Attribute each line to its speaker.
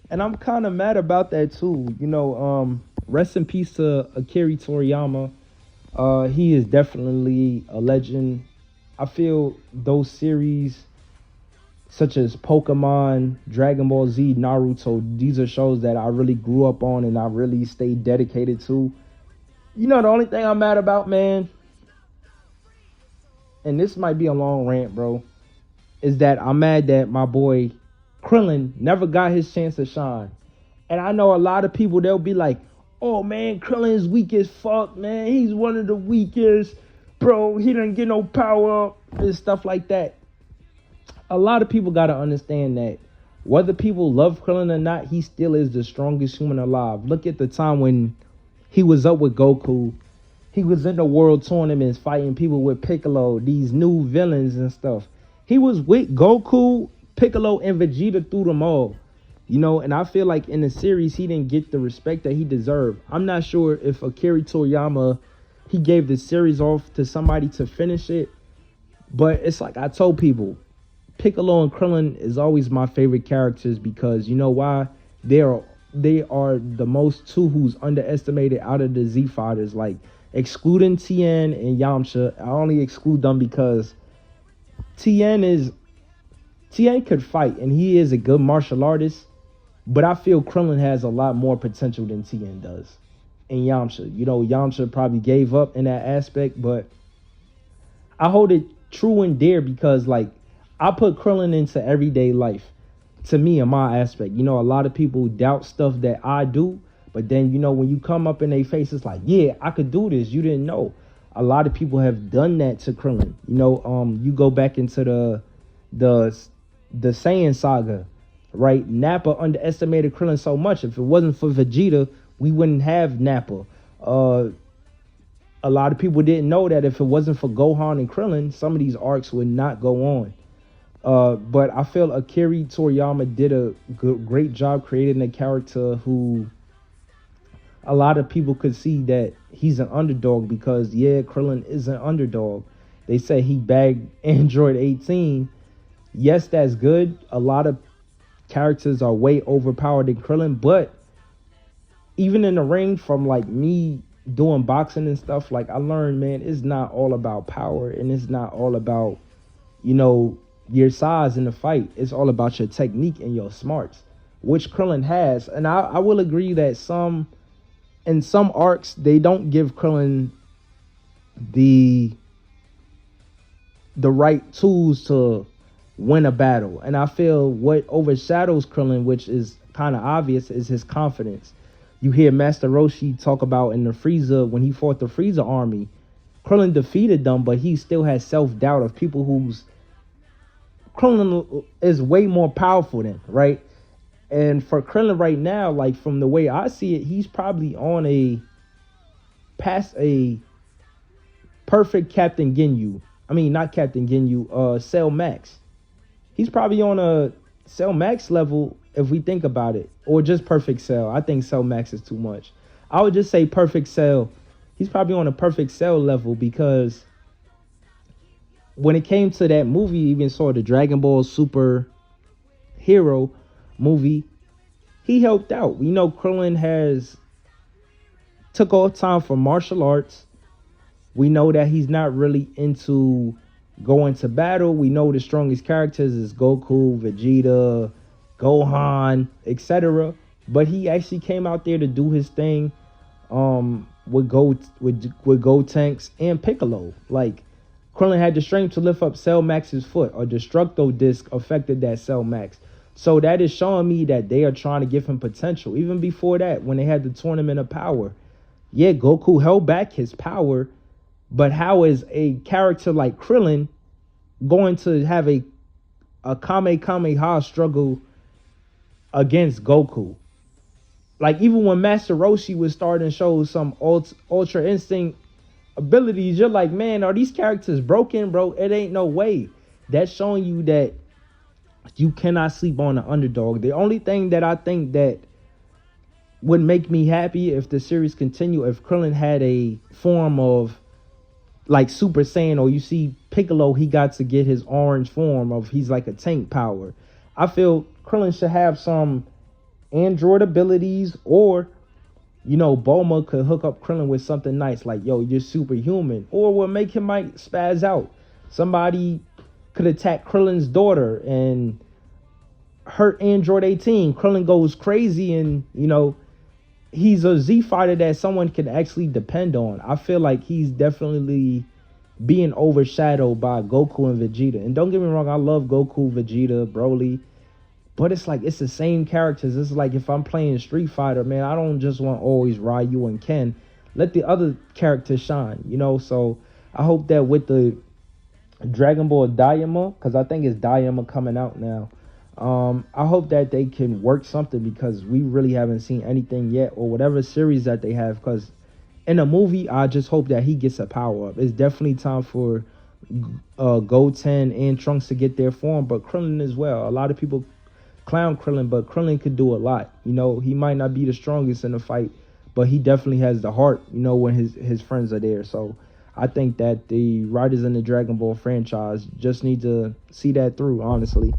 Speaker 1: And I'm kind of mad about that too. Rest in peace to Akira Toriyama. He is definitely a legend. I feel those series such as Pokemon, Dragon Ball Z, Naruto, these are shows that I really grew up on and I really stayed dedicated to. The only thing I'm mad about, man, and this might be a long rant, bro, is that I'm mad that my boy Krillin never got his chance to shine. And I know a lot of people, they'll be like, oh man, Krillin's weak as fuck, man. He's one of the weakest. Bro, he didn't get no power up and stuff like that. A lot of people got to understand that whether people love Krillin or not, he still is the strongest human alive. Look at the time when he was up with Goku. He was in the world tournaments fighting people with Piccolo, these new villains and stuff. He was with Goku, Piccolo, and Vegeta through them all. And I feel like in the series, he didn't get the respect that he deserved. I'm not sure if Akira Toriyama, he gave the series off to somebody to finish it. But it's like I told people, Piccolo and Krillin is always my favorite characters because you know why? They are the most two who's underestimated out of the Z fighters. Like excluding Tien and Yamcha, I only exclude them because Tien could fight and he is a good martial artist, but I feel Krillin has a lot more potential than Tien does. And Yamcha, Yamcha probably gave up in that aspect, but I hold it true and dear because like I put Krillin into everyday life. To me, in my aspect, a lot of people doubt stuff that I do, but then when you come up in their face, it's like, yeah, I could do this. You didn't know. A lot of people have done that to Krillin. You go back into the Saiyan saga, right? Nappa underestimated Krillin so much. If it wasn't for Vegeta, we wouldn't have Nappa. A lot of people didn't know that if it wasn't for Gohan and Krillin, some of these arcs would not go on. But I feel Akira Toriyama did a great job creating a character who a lot of people could see that he's an underdog because, yeah, Krillin is an underdog. They say he bagged Android 18. Yes, that's good. A lot of characters are way overpowered than Krillin, but even in the ring from like me doing boxing and stuff, like I learned, man, it's not all about power and it's not all about, your size in the fight. It's all about your technique and your smarts, which Krillin has. And I will agree that in some arcs, they don't give Krillin the right tools to win a battle. And I feel what overshadows Krillin, which is kind of obvious, is his confidence. You hear Master Roshi talk about in the Frieza, when he fought the Frieza army, Krillin defeated them, but he still has self-doubt of people who's Krillin is way more powerful than, right? And for Krillin right now, like from the way I see it, he's probably on past a perfect Captain Ginyu. I mean, not Captain Ginyu, Cell Max. He's probably on a Cell Max level if we think about it, or just Perfect Cell. I think Cell Max is too much. I would just say Perfect Cell. He's probably on a Perfect Cell level because when it came to that movie, you even saw the Dragon Ball Super Hero movie, he helped out. We know Krillin has took all time for martial arts. We know that he's not really into going to battle. We know the strongest characters is Goku, Vegeta, Gohan, etc. But he actually came out there to do his thing with Gotenks and Piccolo. Like, Krillin had the strength to lift up Cell Max's foot. A Destructo Disc affected that Cell Max. So that is showing me that they are trying to give him potential. Even before that, when they had the Tournament of Power. Yeah, Goku held back his power, but how is a character like Krillin going to have a Kamehameha struggle against Goku? Like, even when Master Roshi was starting to show some Ultra Instinct abilities, you're like, man, are these characters broken, bro? It ain't no way. That's showing you that you cannot sleep on the underdog. The only thing that I think that would make me happy if the series continue, if Krillin had a form of like Super Saiyan, or you see Piccolo, he got to get his orange form of, he's like a tank power. I feel Krillin should have some android abilities, or Bulma could hook up Krillin with something nice, like, yo, you're superhuman, or will make him might spaz out. Somebody could attack Krillin's daughter and hurt Android 18. Krillin goes crazy, and he's a Z fighter that someone can actually depend on. I feel like he's definitely being overshadowed by Goku and Vegeta. And don't get me wrong, I love Goku, Vegeta, Broly, but it's like it's the same characters. It's like if I'm playing Street Fighter, man, I don't just want always Ryu and Ken. Let the other characters shine, So I hope that with the Dragon Ball Daima, because I think it's Daima coming out now, I hope that they can work something, because we really haven't seen anything yet, or whatever series that they have. Because in a movie, I just hope that he gets a power up. It's definitely time for Goten and Trunks to get their form, but Krillin as well. A lot of people clown Krillin, but Krillin could do a lot. He might not be the strongest in the fight, but he definitely has the heart, when his friends are there. So I think that the writers in the Dragon Ball franchise just need to see that through, honestly.